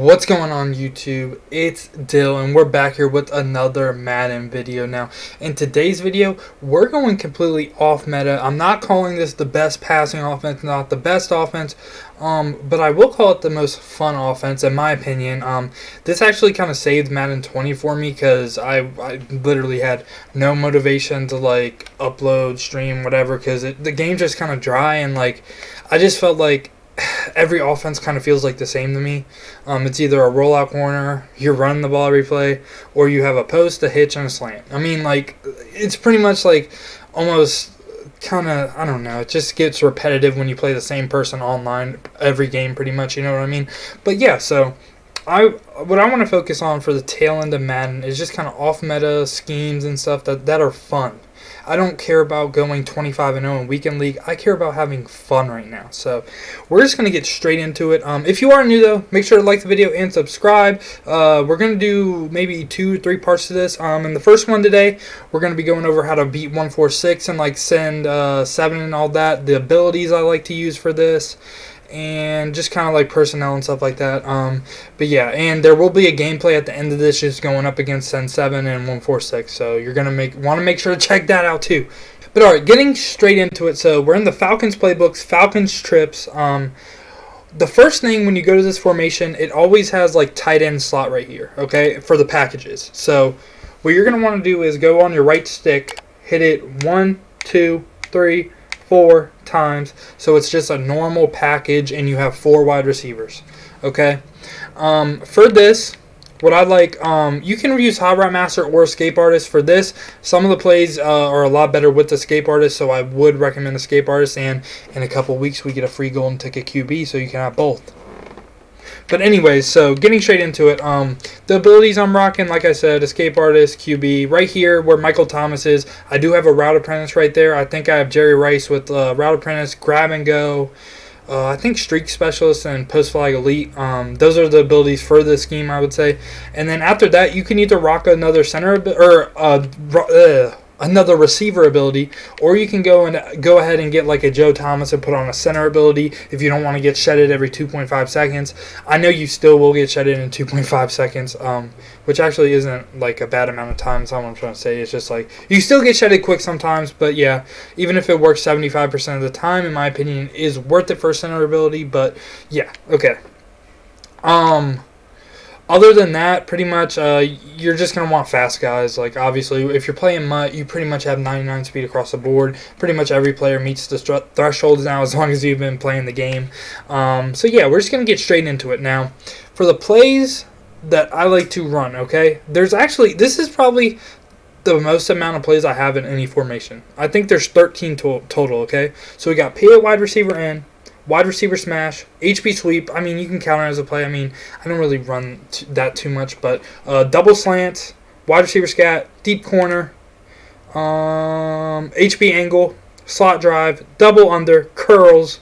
What's going on YouTube? It's Dill and we're back here with another Madden video now. In today's video, we're going completely off meta. I'm not calling this the best passing offense, not the best offense, but I will call it the most fun offense in my opinion. This actually kind of saved Madden 20 for me because I literally had no motivation to like upload, stream, whatever, because the game just kind of dry and like I just felt like every offense kind of feels like the same to me. It's either a rollout corner, you're running the ball every play, or you have a post, a hitch, and a slant. I mean, like, it's pretty much like almost kind of, I don't know, it just gets repetitive when you play the same person online every game pretty much, you know what I mean? But yeah, so what I want to focus on for the tail end of Madden is just kind of off-meta schemes and stuff that are fun. I don't care about going 25-0 in Weekend League. I care about having fun right now. So we're just going to get straight into it. If you are new, though, make sure to like the video and subscribe. We're going to do maybe 2 or 3 parts to this. In the first one today, we're going to be going over how to beat 146 and like send 7 and all that. The abilities I like to use for this. And just kind of like personnel and stuff like that. But yeah, and there will be a gameplay at the end of this just going up against Sen 7 and 146. So you're going to want to make sure to check that out too. But alright, getting straight into it. So we're in the Falcons playbooks, Falcons trips. The first thing when you go to this formation, it always has like tight end slot right here, okay, for the packages. So what you're going to want to do is go on your right stick, hit it 1, 2, 3, 4 times, so it's just a normal package and you have 4 wide receivers. Okay, for this, what I like, you can use Hot Route Master or Escape Artist for this. Some of the plays are a lot better with the Escape Artist, so I would recommend Escape Artist, and in a couple weeks we get a free golden ticket QB, so you can have both. But anyways, so getting straight into it, the abilities I'm rocking, like I said, Escape Artist, QB. Right here where Michael Thomas is, I do have a Route Apprentice right there. I think I have Jerry Rice with Route Apprentice, Grab and Go, I think Streak Specialist, and Post Flag Elite. Those are the abilities for this scheme, I would say. And then after that, you can either rock another center or another receiver ability, or you can go ahead and get like a Joe Thomas and put on a center ability if you don't want to get shedded every 2.5 seconds. I know you still will get shedded in 2.5 seconds, which actually isn't like a bad amount of time. That's all I'm trying to say. It's just like you still get shedded quick sometimes, but yeah, even if it works 75% of the time, in my opinion, it is worth it for a center ability. But yeah, okay. Other than that, pretty much, you're just going to want fast guys. Like, obviously, if you're playing MUT, you pretty much have 99 speed across the board. Pretty much every player meets the thresholds now as long as you've been playing the game. So, yeah, we're just going to get straight into it. Now, for the plays that I like to run, okay, this is probably the most amount of plays I have in any formation. I think there's 13 total, okay? So, we got PA wide receiver in, wide receiver smash, HB sweep. I mean, you can count it as a play. I mean, I don't really run that too much, but double slant, wide receiver scat, deep corner, HB angle, slot drive, double under, curls,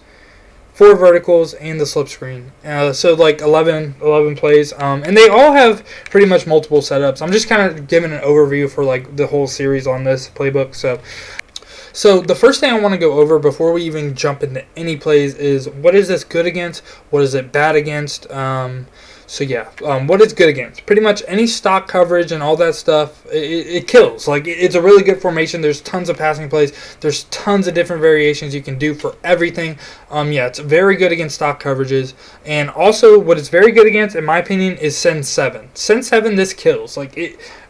4 verticals, and the slip screen. So like 11 plays, and they all have pretty much multiple setups. I'm just kind of giving an overview for like the whole series on this playbook. So the first thing I want to go over before we even jump into any plays is what is this good against? What is it bad against? What it's good against? Pretty much any stock coverage and all that stuff, it kills. Like, it's a really good formation. There's tons of passing plays. There's tons of different variations you can do for everything. It's very good against stock coverages. And also, what it's very good against, in my opinion, is Send 7. Send 7, this kills. Like,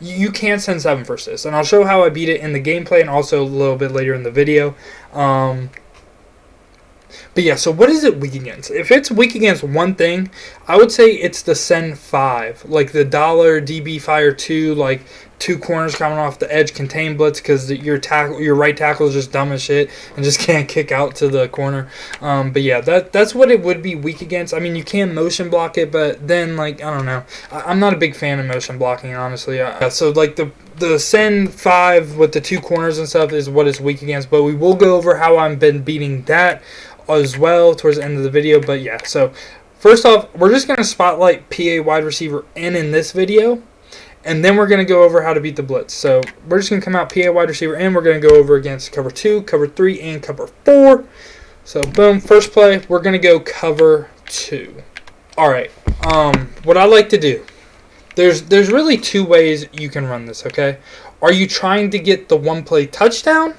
you can't Send 7 versus this. And I'll show how I beat it in the gameplay and also a little bit later in the video. But yeah, so what is it weak against? If it's weak against one thing, I would say it's the Send 5. Like the $DB Fire 2, like 2 corners coming off the edge contain blitz because your right tackle is just dumb as shit and just can't kick out to the corner. But yeah, that's what it would be weak against. I mean, you can motion block it, but then, like, I don't know. I'm not a big fan of motion blocking, honestly. So like the Send 5 with the 2 corners and stuff is what it's weak against, but we will go over how I've been beating that as well towards the end of the video. But yeah, so first off, we're just going to spotlight PA wide receiver in this video, and then we're going to go over how to beat the blitz. So we're just going to come out PA wide receiver, and we're going to go over against cover 2, cover 3, and cover 4. So boom, first play, we're going to go cover 2. Alright, what I like to do, there's really two ways you can run this, okay? Are you trying to get the one play touchdown,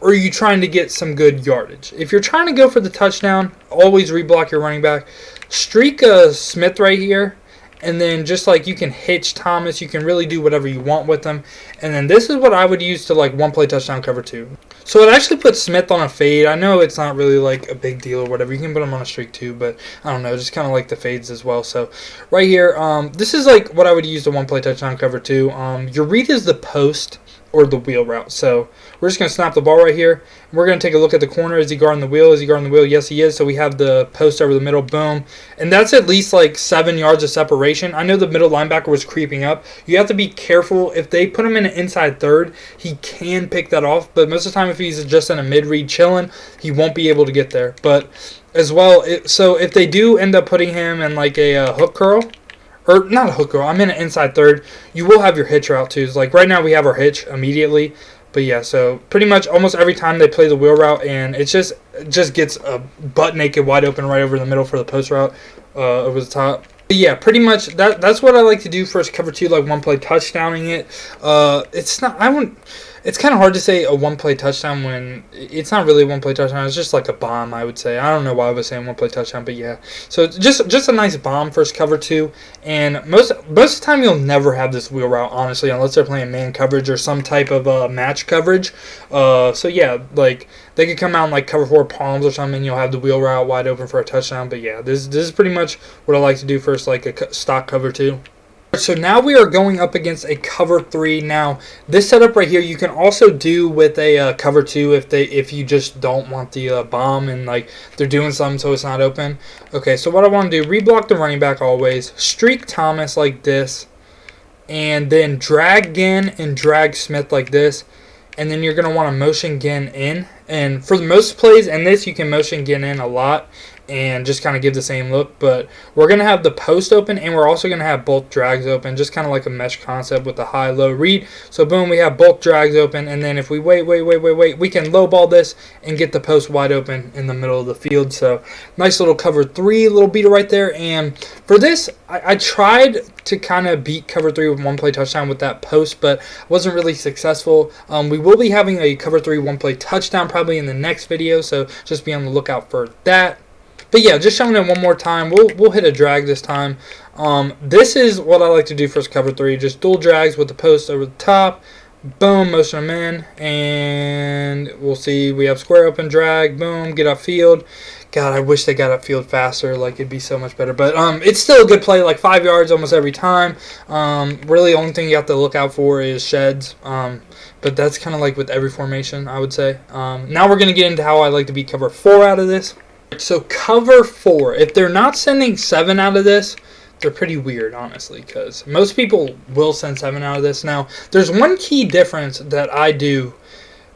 or are you trying to get some good yardage? If you're trying to go for the touchdown, always reblock your running back. Streak Smith right here, and then just like you can hitch Thomas, you can really do whatever you want with them. And then this is what I would use to like one play touchdown cover 2. So it actually puts Smith on a fade. I know it's not really like a big deal or whatever. You can put him on a streak too, but I don't know, just kind of like the fades as well. So right here, this is like what I would use to one play touchdown cover 2. Your read is the post or the wheel route. So we're just going to snap the ball right here. We're going to take a look at the corner. Is he guarding the wheel? Is he guarding the wheel? Yes, he is. So we have the post over the middle. Boom. And that's at least like 7 yards of separation. I know the middle linebacker was creeping up. You have to be careful. If they put him in an inside third, he can pick that off. But most of the time, if he's just in a mid-read chilling, he won't be able to get there. But as well, so if they do end up putting him in like a hook curl, or not a hook curl, I'm in an inside third, you will have your hitch route too. So like right now we have our hitch immediately. But yeah, so pretty much almost every time they play the wheel route, and it just gets a butt naked wide open right over the middle for the post route over the top. But yeah, pretty much that's what I like to do first cover 2, like one play touchdowning it. It's kind of hard to say a one play touchdown when it's not really a one play touchdown. It's just like a bomb, I would say. I don't know why I was saying one play touchdown, but yeah. So just a nice bomb first cover 2. And most of the time you'll never have this wheel route, honestly, unless they're playing man coverage or some type of match coverage. So yeah, like they could come out and like cover 4 palms or something, and you'll have the wheel route wide open for a touchdown. But yeah, this is pretty much what I like to do first, like a stock cover 2. So now we are going up against a cover 3. Now this setup right here you can also do with a cover 2 if you just don't want the bomb and like they're doing something so it's not open. Okay, so what I want to do, reblock the running back always, streak Thomas like this, and then drag Ginn and drag Smith like this, and then you're going to want to motion Ginn in. And for the most plays in this, you can motion Ginn in a lot and just kind of give the same look. But we're going to have the post open, and we're also going to have both drags open, just kind of like a mesh concept with the high-low read. So boom, we have both drags open, and then if we wait, we can low ball this and get the post wide open in the middle of the field. So nice little cover 3, little beater right there. And for this, I tried to kind of beat cover 3 with one play touchdown with that post, but wasn't really successful. We will be having a cover 3 one play touchdown probably in the next video, so just be on the lookout for that. But yeah, just showing it one more time. We'll hit a drag this time. This is what I like to do for cover 3. Just dual drags with the post over the top. Boom, motion them in. And we'll see. We have square open drag. Boom, get upfield. God, I wish they got upfield faster. Like, it'd be so much better. But it's still a good play. Like 5 yards almost every time. Really, the only thing you have to look out for is sheds. But that's kind of like with every formation, I would say. Now we're going to get into how I like to beat cover 4 out of this. So cover 4, if they're not sending 7 out of this, they're pretty weird, honestly, because most people will send 7 out of this. Now, there's one key difference that I do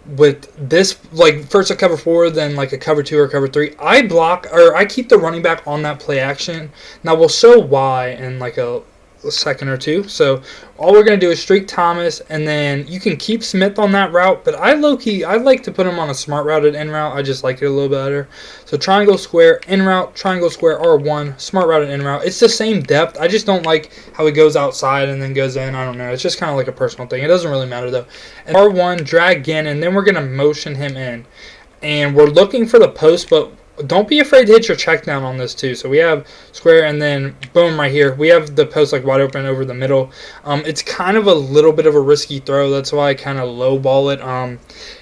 with this, like first a cover 4, then like a cover 2 or cover 3. I keep the running back on that play action. Now, we'll show why in like a second or two. So all we're going to do is streak Thomas, and then you can keep Smith on that route, but I like to put him on a smart routed in route. I just like it a little better. So triangle square in route, triangle square R1, smart routed in route. It's the same depth. I just don't like how he goes outside and then goes in. I don't know. It's just kind of like a personal thing. It doesn't really matter though. And R1, drag in, and then we're going to motion him in. And we're looking for the post, but don't be afraid to hit your check down on this too. So we have square, and then boom right here. We have the post like wide open over the middle. It's kind of a little bit of a risky throw. That's why I kind of low ball it.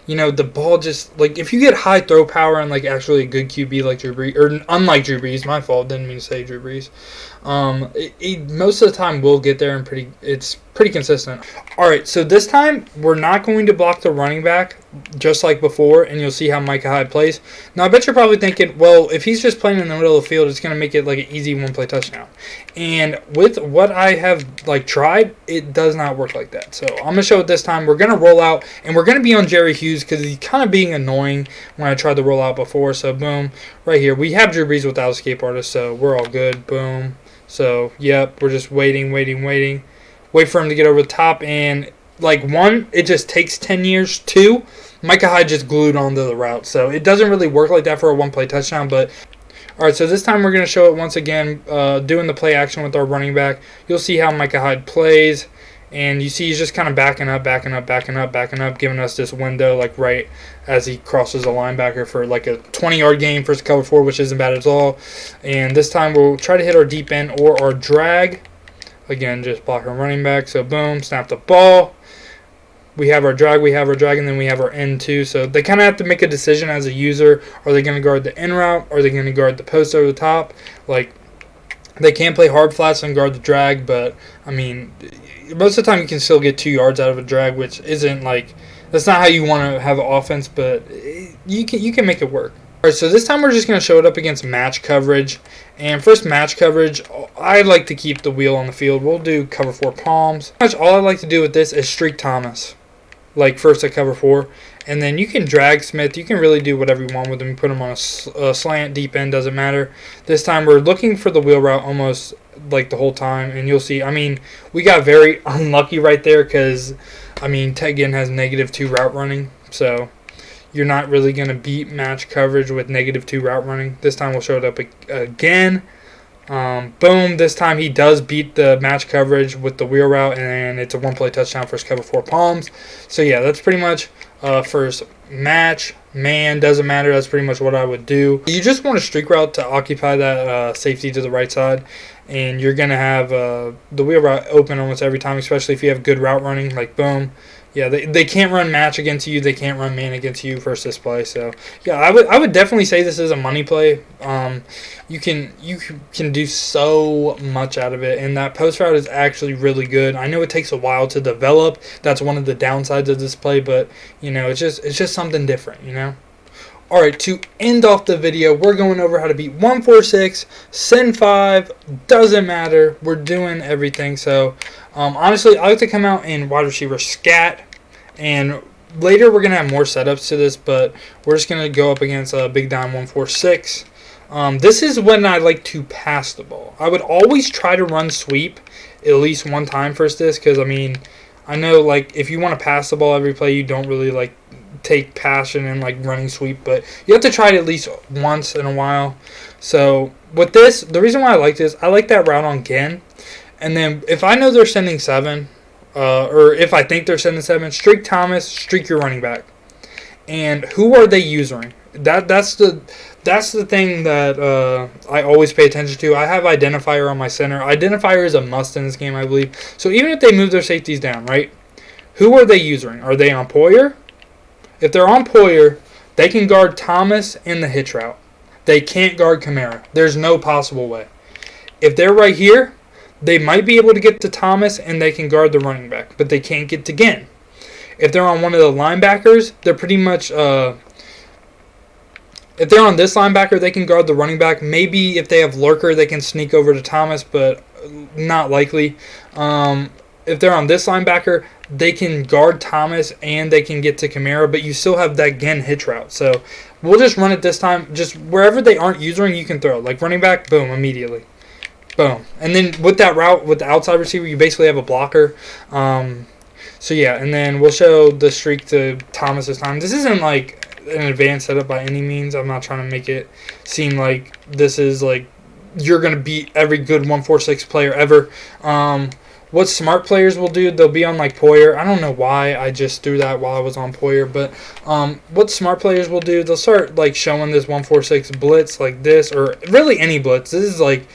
You know, the ball just, like, if you get high throw power and like actually a good QB like Drew Brees, or unlike Drew Brees, my fault, didn't mean to say Drew Brees. Most of the time will get there, and it's pretty consistent. Alright, so this time we're not going to block the running back just like before, and you'll see how Micah Hyde plays. Now I bet you're probably thinking, well, if he's just playing in the middle of the field, it's going to make it like an easy one play touchdown. And with what I have like tried, it does not work like that. So I'm going to show it this time. We're going to roll out, and we're going to be on Jerry Hughes because he's kind of being annoying when I tried to roll out before. So boom, right here. We have Drew Brees without escape artist, so we're all good. Boom. So, yep, we're just waiting. Wait for him to get over the top, and like 1, it just takes 10 years. 2, Micah Hyde just glued onto the route. So it doesn't really work like that for a one-play touchdown, but Alright, so this time we're going to show it once again, doing the play action with our running back. You'll see how Micah Hyde plays, and you see he's just kind of backing up, giving us this window like right as he crosses a linebacker for like a 20-yard gain for cover 4, which isn't bad at all. And this time we'll try to hit our deep end or our drag. Again, just block our running back. So boom, snap the ball. We have our drag, and then we have our end too. So they kind of have to make a decision as a user. Are they going to guard the in route? Or are they going to guard the post over the top? Like, they can play hard flats and guard the drag, but I mean, most of the time you can still get 2 yards out of a drag, which isn't like, that's not how you want to have an offense, but you can make it work. Alright, so this time we're just going to show it up against match coverage. And first match coverage, I like to keep the wheel on the field. We'll do cover 4 palms. Pretty much all I like to do with this is streak Thomas. Like first at cover 4, and then you can drag Smith. You can really do whatever you want with him. You put him on a slant, deep end, doesn't matter. This time we're looking for the wheel route almost like the whole time, and you'll see, I mean, we got very unlucky right there because, I mean, Tegan has -2 route running, so you're not really going to beat match coverage with -2 route running. This time we'll show it up again. Boom, this time he does beat the match coverage with the wheel route, and it's a 1-play touchdown for his cover 4 palms. So yeah, that's pretty much first match, man, doesn't matter. That's pretty much what I would do. You just want a streak route to occupy that safety to the right side, and you're going to have the wheel route open almost every time, especially if you have good route running, like boom. Yeah, they can't run match against you. They can't run man against you first this play. So yeah, I would definitely say this is a money play. You can do so much out of it, and that post route is actually really good. I know it takes a while to develop. That's one of the downsides of this play, but you know, it's just something different, you know. Alright, to end off the video, we're going over how to beat 146, send 5, doesn't matter. We're doing everything. So, honestly, I like to come out in wide receiver scat, and later we're going to have more setups to this, but we're just going to go up against a big dime 146. This is when I like to pass the ball. I would always try to run sweep at least one time first this, because, I mean, I know, like, if you want to pass the ball every play, you don't really, like, take passion in like running sweep, but you have to try it at least once in a while. So with this, the reason why I like this, I like that route on Gen, and then if I know they're sending 7, or if I think they're sending 7, streak Thomas, streak your running back. And who are they using? That's the thing that I always pay attention to. I have identifier on my center. Identifier is a must in this game, I believe. So even if they move their safeties down, right? Who are they using? Are they on Poyer? If they're on Poyer, they can guard Thomas in the hitch route. They can't guard Kamara. There's no possible way. If they're right here, they might be able to get to Thomas and they can guard the running back, but they can't get to Gen. If they're on one of the linebackers, they're pretty much... if they're on this linebacker, they can guard the running back. Maybe if they have Lurker, they can sneak over to Thomas, but not likely. If they're on this linebacker, they can guard Thomas and they can get to Kamara, but you still have that Gen hitch route. So we'll just run it this time. Just wherever they aren't using, you can throw. Like running back, boom, immediately. Boom. And then with that route, with the outside receiver, you basically have a blocker. So yeah, and then we'll show the streak to Thomas this time. This isn't like an advanced setup by any means. I'm not trying to make it seem like this is like you're going to beat every good 146 player ever. What smart players will do, they'll be on like Poyer. I don't know why I just threw that while I was on Poyer, but what smart players will do, they'll start like showing this 146 blitz like this, or really any blitz. This is like,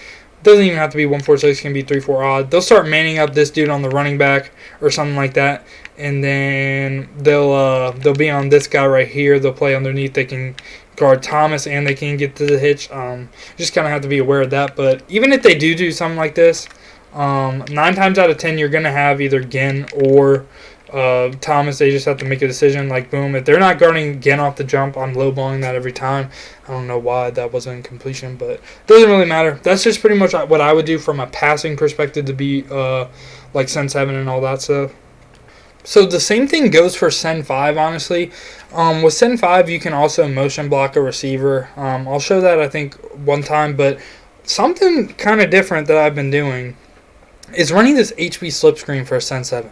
doesn't even have to be 146, can be 3-4 odd. They'll start manning up this dude on the running back or something like that, and then they'll be on this guy right here. They'll play underneath. They can guard Thomas and they can get to the hitch. Just kind of have to be aware of that. But even if they do something like this, 9 times out of 10 you're gonna have either Gen or Thomas. They just have to make a decision. Like boom, if they're not guarding Gen off the jump, I'm lowballing that every time. I don't know why that wasn't completion, but it doesn't really matter. That's just pretty much what I would do from a passing perspective to be like send 7 and all that stuff. So the same thing goes for send 5, honestly. With send 5, you can also motion block a receiver. I'll show that I think one time, but something kind of different that I've been doing is running this HB slip screen for a send 7.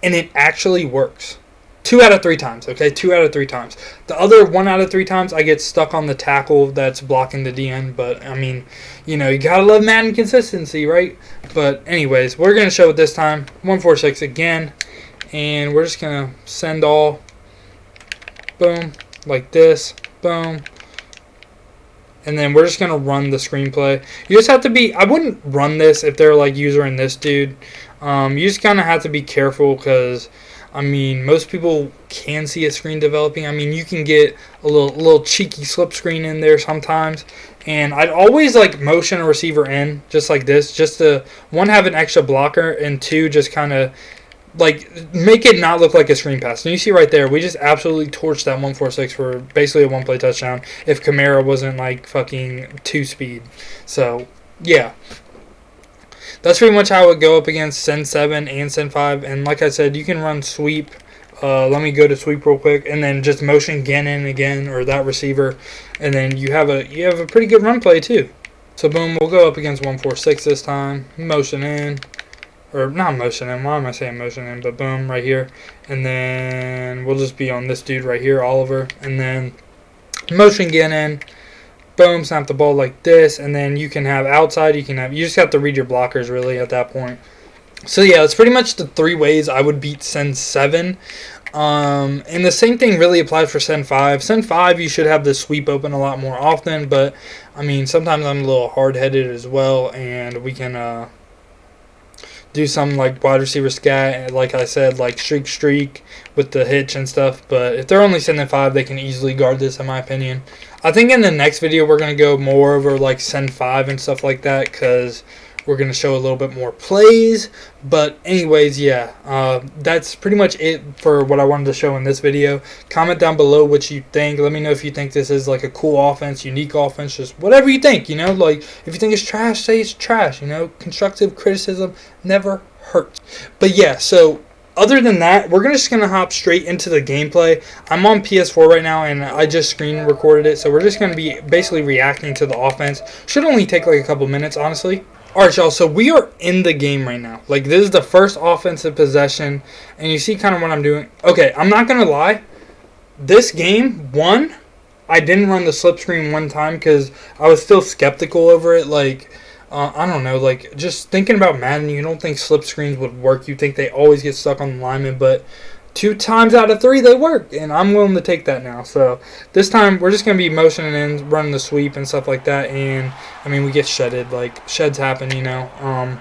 And it actually works. 2 out of 3 times, okay? 2 out of 3 times. The other 1 out of 3 times, I get stuck on the tackle that's blocking the DN. But, I mean, you know, you gotta love Madden consistency, right? But, anyways, we're going to show it this time. 146 again. And we're just going to send all. Boom. Like this. Boom. And then we're just going to run the screenplay. You just have to be... I wouldn't run this if they're, like, user and this dude. You just kind of have to be careful because... I mean, most people can see a screen developing. I mean, you can get a little cheeky slip screen in there sometimes. And I'd always like motion a receiver in just like this, just to, one, have an extra blocker, and two, just kind of like make it not look like a screen pass. And you see right there, we just absolutely torched that 146 for basically a one-play touchdown if Kamara wasn't like fucking 2-speed. So, yeah. That's pretty much how it would go up against Send 7 and Send 5. And like I said, you can run sweep. Let me go to sweep real quick. And then just motion Gannon again, or that receiver. And then you have a pretty good run play too. So boom, we'll go up against 146 this time. Motion in. Or not motion in. Why am I saying motion in? But boom, right here. And then we'll just be on this dude right here, Oliver. And then motion Gannon. Boom, snap the ball like this, and then you can have outside, you just have to read your blockers really at that point. So yeah, it's pretty much the 3 ways I would beat Send 7. And the same thing really applies for Send 5. Send 5, you should have the sweep open a lot more often, but I mean, sometimes I'm a little hard-headed as well, and we can do some like wide receiver scat, like I said, like streak with the hitch and stuff. But if they're only sending 5, they can easily guard this, in my opinion. I think in the next video we're going to go more over like Send 5 and stuff like that, because we're going to show a little bit more plays. But anyways, yeah, that's pretty much it for what I wanted to show in this video. Comment down below what you think. Let me know if you think this is like a cool offense, unique offense, just whatever you think, you know. Like, if you think it's trash, say it's trash, you know. Constructive criticism never hurts. But yeah, so other than that, we're just going to hop straight into the gameplay. I'm on PS4 right now, and I just screen recorded it. So we're just going to be basically reacting to the offense. Should only take like a couple minutes, honestly. Alright, y'all, so we are in the game right now. Like, this is the first offensive possession, and you see kind of what I'm doing. Okay, I'm not going to lie. This game, I didn't run the slip screen one time because I was still skeptical over it. Like, I don't know, like, just thinking about Madden, you don't think slip screens would work. You think they always get stuck on the lineman, but 2 times out of 3 they work, and I'm willing to take that now. So this time we're just going to be motioning in, running the sweep and stuff like that, and I mean, we get shedded. Like, sheds happen, you know.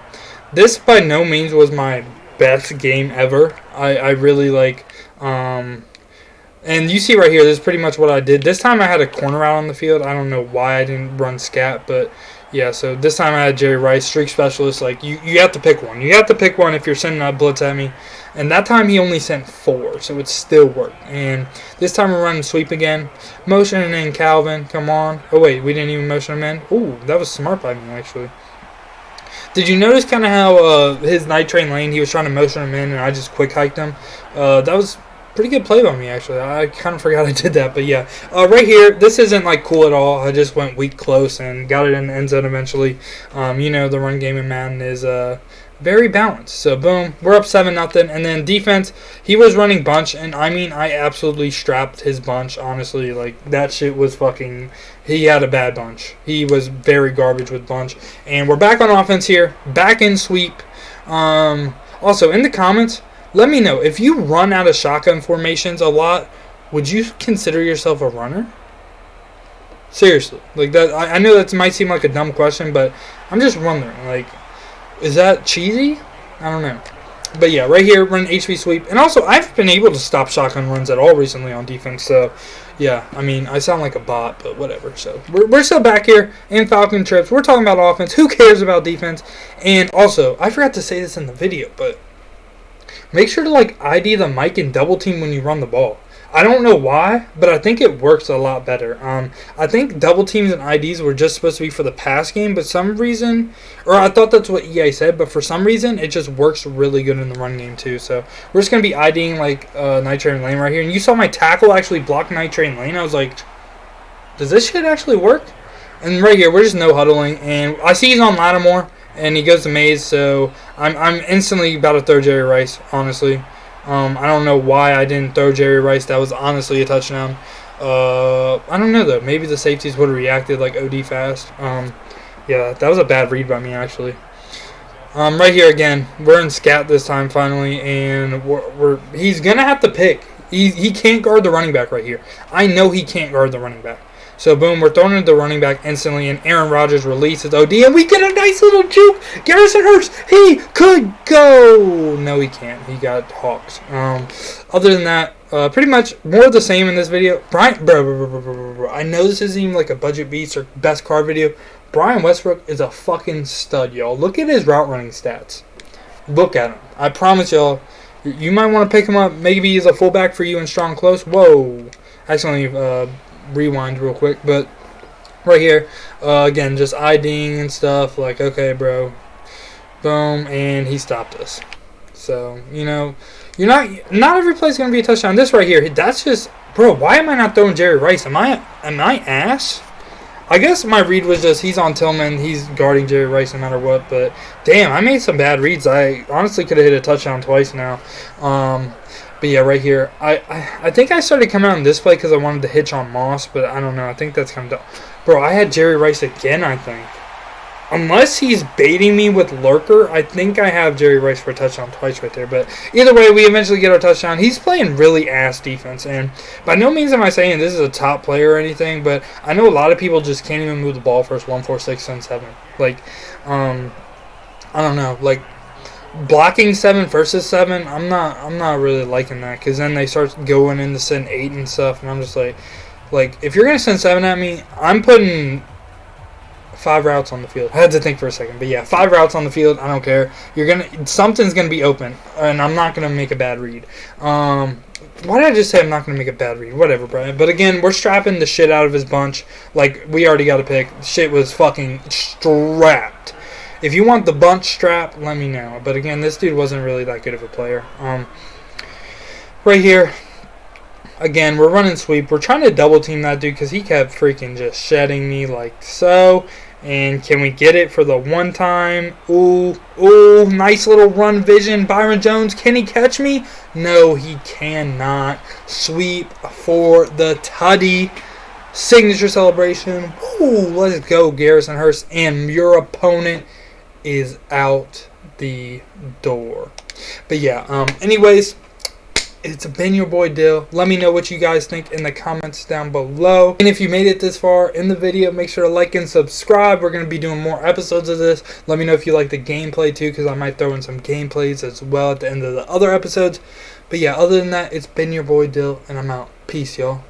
This by no means was my best game ever. I really like, and you see right here, this is pretty much what I did. This time I had a corner out on the field. I don't know why I didn't run scat, but yeah, so this time I had Jerry Rice, streak specialist. Like, you have to pick one. You have to pick one if you're sending a blitz at me. And that time he only sent 4, so it still worked. And this time we're running sweep again. Motioning in Calvin, come on. Oh wait, we didn't even motion him in. Ooh, that was smart by me, actually. Did you notice kind of how his night train lane, he was trying to motion him in, and I just quick hiked him? That was pretty good play by me, actually. I kind of forgot I did that, but yeah. Right here, this isn't like cool at all. I just went weak close and got it in the end zone eventually. You know, the run game in Madden is very balanced. So boom, we're up 7-0, and then defense, he was running bunch, and I mean, I absolutely strapped his bunch. Honestly, like, that shit was fucking. He had a bad bunch. He was very garbage with bunch, and we're back on offense here, back in sweep. Also in the comments, let me know if you run out of shotgun formations a lot. Would you consider yourself a runner? Seriously, like that. I know that might seem like a dumb question, but I'm just wondering, like, is that cheesy? I don't know. But yeah, right here, run HV sweep. And also, I've been able to stop shotgun runs at all recently on defense. So, yeah, I mean, I sound like a bot, but whatever. So, we're still back here in Falcon trips. We're talking about offense. Who cares about defense? And also, I forgot to say this in the video, but make sure to, like, ID the mic and double team when you run the ball. I don't know why, but I think it works a lot better. I think double teams and IDs were just supposed to be for the pass game, but some reason, or I thought that's what EA said, but for some reason, it just works really good in the run game too. So we're just going to be IDing like Night Train Lane right here. And you saw my tackle actually block Night Train Lane. I was like, does this shit actually work? And right here, we're just no huddling. And I see he's on Lattimore, and he goes to Maze, so I'm instantly about to throw Jerry Rice, honestly. I don't know why I didn't throw Jerry Rice. That was honestly a touchdown. I don't know though. Maybe the safeties would have reacted like OD fast. Yeah, that was a bad read by me actually. Right here again, we're in scat this time finally, and he's gonna have to pick. He can't guard the running back right here. I know he can't guard the running back. So boom, we're throwing it to the running back instantly, and Aaron Rodgers releases OD, and we get a nice little juke. Garrison Hurst, he could go. No, he can't. He got hawks. Other than that, pretty much more of the same in this video. Bro. I know this isn't even like a budget beats or best card video. Brian Westbrook is a fucking stud, y'all. Look at his route running stats. Look at him. I promise y'all, you might want to pick him up. Maybe he's a fullback for you in strong close. Whoa. Accidentally rewind real quick. But right here, again, just IDing and stuff. Like, okay, bro. Boom. And he stopped us. So, you know, not every play is going to be a touchdown. This right here, that's just, bro, why am I not throwing Jerry Rice? Am I ass? I guess my read was just he's on Tillman, he's guarding Jerry Rice no matter what, but damn, I made some bad reads. I honestly could have hit a touchdown twice now. But yeah, right here, I think I started coming out in this play because I wanted to hitch on Moss, but I don't know. I think that's kind of dumb. Bro, I had Jerry Rice again, I think. Unless he's baiting me with Lurker, I think I have Jerry Rice for a touchdown twice right there. But either way, we eventually get our touchdown. He's playing really ass defense. And by no means am I saying this is a top player or anything, but I know a lot of people just can't even move the ball first 1, 4, 6, and 7. Like, I don't know. Like, blocking 7 versus 7, I'm not really liking that. Because then they start going into send 8 and stuff. And I'm just like, if you're going to send 7 at me, I'm putting 5 routes on the field. I had to think for a second, but yeah, 5 routes on the field. I don't care. Something's gonna be open, and I'm not gonna make a bad read. Why did I just say I'm not gonna make a bad read? Whatever, Brian. But again, we're strapping the shit out of his bunch. Like, we already got a pick. Shit was fucking strapped. If you want the bunch strap, let me know. But again, this dude wasn't really that good of a player. Right here. Again, we're running sweep. We're trying to double team that dude because he kept freaking just shedding me like so. And can we get it for the one time? Ooh, nice little run vision. Byron Jones, can he catch me? No, he cannot. Sweep for the tutty. Signature celebration. Ooh, let's go, Garrison Hurst. And your opponent is out the door. But yeah, anyways, it's been your boy Dill. Let me know what you guys think in the comments down below. And if you made it this far in the video, make sure to like and subscribe. We're going to be doing more episodes of this. Let me know if you like the gameplay too, because I might throw in some gameplays as well at the end of the other episodes. But yeah, other than that, it's been your boy Dill, and I'm out. Peace, y'all.